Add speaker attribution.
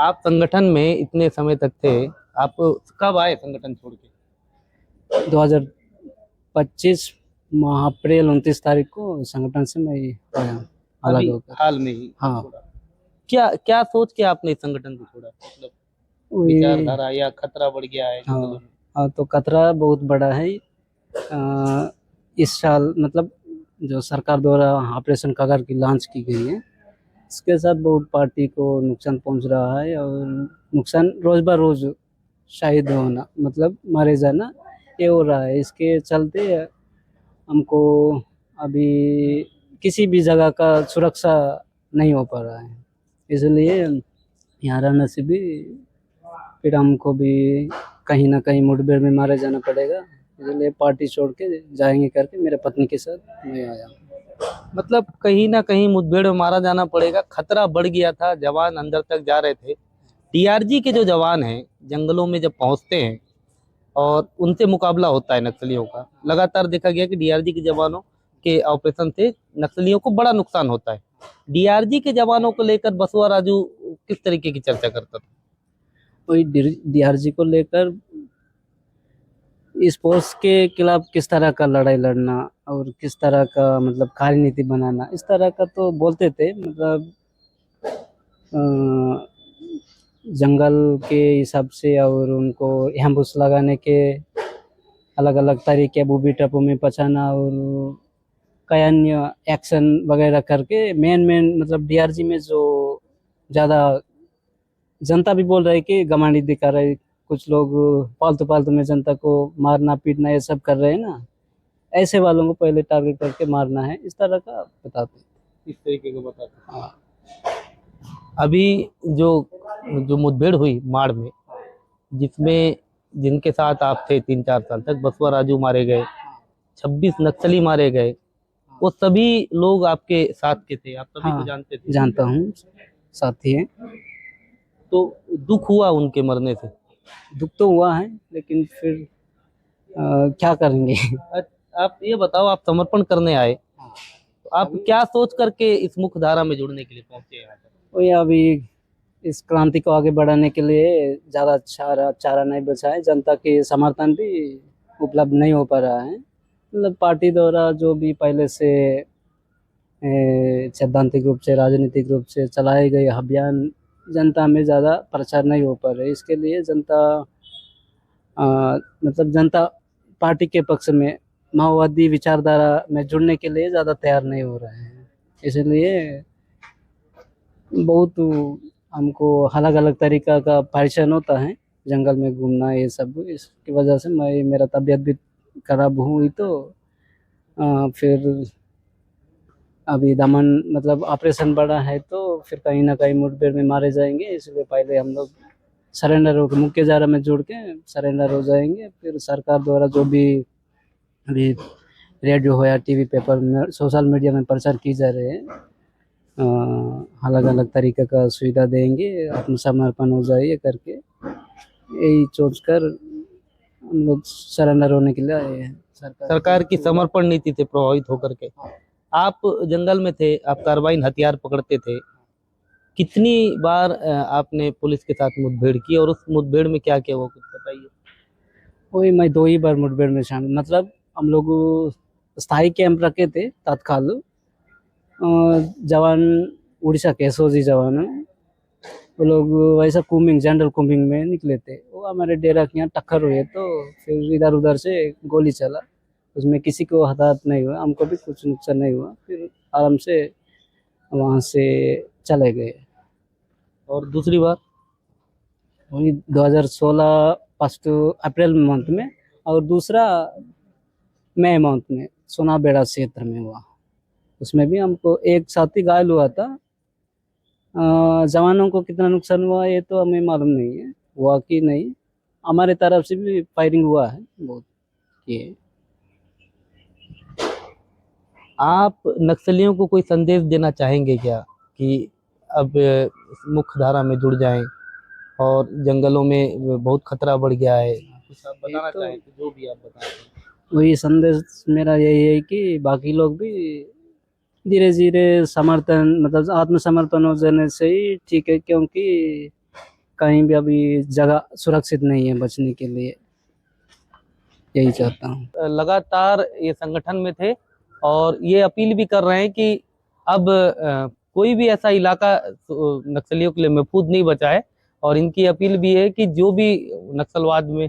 Speaker 1: आप संगठन में इतने समय तक थे, आप कब आए संगठन छोड़ के?
Speaker 2: 2025 माह अप्रैल 29 तारीख को संगठन से मैं आया अलग
Speaker 1: अभी
Speaker 2: होकर।
Speaker 1: हाल में ही
Speaker 2: हाँ,
Speaker 1: छोड़ा? क्या क्या सोच के आपने इस संगठन को छोड़ा, मतलब
Speaker 2: वही।
Speaker 1: विचारधारा या खतरा बढ़ गया है
Speaker 2: हाँ,
Speaker 1: जंगलों में?
Speaker 2: हाँ, तो खतरा बहुत बड़ा है। इस साल मतलब जो सरकार द्वारा ऑपरेशन कगार की लॉन्च की गई है, इसके साथ बहुत पार्टी को नुकसान पहुंच रहा है और नुकसान रोज ब रोज शहीद होना मतलब मारे जाना ये हो रहा है। इसके चलते हमको अभी किसी भी जगह का सुरक्षा नहीं हो पा रहा है, इसलिए यहाँ रहने से भी फिर हमको भी कहीं ना कहीं मुठभेड़ में मारे जाना पड़ेगा, इसलिए पार्टी छोड़ के जाएंगे करके मेरे पत्नी के साथ मैं आया।
Speaker 1: मतलब कहीं ना कहीं मुठभेड़ में मारा जाना पड़ेगा, खतरा बढ़ गया था, जवान अंदर तक जा रहे थे। डीआरजी के जो जवान हैं जंगलों में जब पहुंचते हैं और उनसे मुकाबला होता है नक्सलियों का, लगातार देखा गया कि डीआरजी के जवानों के ऑपरेशन से नक्सलियों को बड़ा नुकसान होता है। डीआरजी के जवानों को लेकर बसवा राजू किस तरीके की चर्चा करता था?
Speaker 2: वही डीआरजी को लेकर इस फोर्स के खिलाफ किस तरह का लड़ाई लड़ना और किस तरह का मतलब कार्यनीति बनाना इस तरह का तो बोलते थे, मतलब अ, जंगल के हिसाब से और उनको एम्बुश लगाने के अलग अलग तरीके बूबी टप्पू में पछाना और कई अन्य एक्शन वगैरह करके मेन मेन मतलब डीआरजी में जो ज़्यादा जनता भी बोल रही है कि घमंडी दिखा रहे हैं। कुछ लोग फालतू फालतू में जनता को मारना पीटना ये सब कर रहे हैं ना, ऐसे वालों को पहले टारगेट करके मारना है, इस तरह का बताते हैं।
Speaker 1: इस तरीके का बताते हैं।
Speaker 2: हाँ,
Speaker 1: अभी जो जो मुठभेड़ हुई माड़ में, जिसमें जिनके साथ आप थे 3-4 साल तक, बसवा राजू मारे गए, 26 नक्सली मारे गए, वो सभी लोग आपके साथ के थे, आप सभी को
Speaker 2: हाँ,
Speaker 1: जानते थे?
Speaker 2: जानता हूँ, साथी है।
Speaker 1: तो दुख हुआ उनके मरने से?
Speaker 2: दुख तो हुआ है लेकिन फिर क्या करेंगे।
Speaker 1: आप ये बताओ, आप समर्पण करने आए, तो आप क्या सोच करके इस मुख्य धारा में जुड़ने के लिए पहुंचे यहाँ पर?
Speaker 2: वही अभी इस क्रांति को आगे बढ़ाने के लिए ज़्यादा चारा चारा नहीं बचा है, जनता के समर्थन भी उपलब्ध नहीं हो पा रहा है। मतलब पार्टी द्वारा जो भी पहले से सैद्धांतिक रूप से राजनीतिक रूप से चलाए गए अभियान जनता में ज़्यादा प्रचार नहीं हो पा रहे, इसके लिए जनता अ, मतलब जनता पार्टी के पक्ष में माओवादी विचारधारा में जुड़ने के लिए ज़्यादा तैयार नहीं हो रहे हैं, इसलिए बहुत हमको अलग अलग तरीका का परेशान होता है जंगल में घूमना ये सब, इसकी वजह से मैं मेरा तबीयत भी खराब हुई तो फिर अभी दमन मतलब ऑपरेशन बड़ा है तो फिर कहीं ना कहीं मुठभेड़ में मारे जाएंगे, इसलिए पहले हम लोग सरेंडर हो मुख्य धारा में जुड़ के सरेंडर हो जाएंगे, फिर सरकार द्वारा जो भी अभी रेडियो हो या टीवी पेपर में सोशल मीडिया में प्रचार की जा रहे हैं अलग अलग तरीके का सुविधा देंगे, आत्मसमर्पण हो जाइए करके यही सोच कर हम लोग सरेंडर होने के लिए आए हैं
Speaker 1: सरकार की समर्पण नीति से प्रभावित होकर के आप जंगल में थे, आप कार्बाइन हथियार पकड़ते थे। कितनी बार आपने पुलिस के साथ मुठभेड़ की, और उस मुठभेड़ में क्या क्या हुआ, कुछ बताइए।
Speaker 2: वही मैं 2 ही बार मुठभेड़ में शामिल मतलब हम लोग स्थायी कैंप रखे थे तत्काल जवान उड़ीसा के एसओजी जवान हैं, वो लोग वैसा कुमिंग जनरल कुमिंग में निकले थे, वो हमारे डेरा के यहाँ टक्कर हुए तो फिर इधर उधर से गोली चला, उसमें किसी को हताहत नहीं हुआ, हमको भी कुछ नुकसान नहीं हुआ, फिर आराम से वहाँ से चले गए।
Speaker 1: और दूसरी बार?
Speaker 2: वही 2016 फर्स्ट अप्रैल मंथ में और दूसरा मई मंथ में सोनाबेड़ा क्षेत्र में हुआ, उसमें भी हमको एक साथी घायल हुआ था। जवानों को कितना नुकसान हुआ ये तो हमें मालूम नहीं है, हुआ कि नहीं, हमारे तरफ से भी फायरिंग हुआ है बहुत किए।
Speaker 1: आप नक्सलियों को कोई संदेश देना चाहेंगे क्या, कि अब मुख्य धारा में जुड़ जाएं, और जंगलों में बहुत खतरा बढ़ गया है, कुछ आप बताना
Speaker 2: तो
Speaker 1: चाहें तो जो भी आप बताना चाहें।
Speaker 2: वही संदेश मेरा यही है कि बाकी लोग भी धीरे धीरे समर्थन मतलब आत्मसमर्पण हो जाने से ही ठीक है, क्योंकि कहीं भी अभी जगह सुरक्षित नहीं है बचने के लिए, यही चाहता हूँ।
Speaker 1: लगातार ये संगठन में थे और ये अपील भी कर रहे हैं कि अब कोई भी ऐसा इलाका नक्सलियों के लिए महफूज नहीं बचा है। और इनकी अपील भी है कि जो भी नक्सलवाद में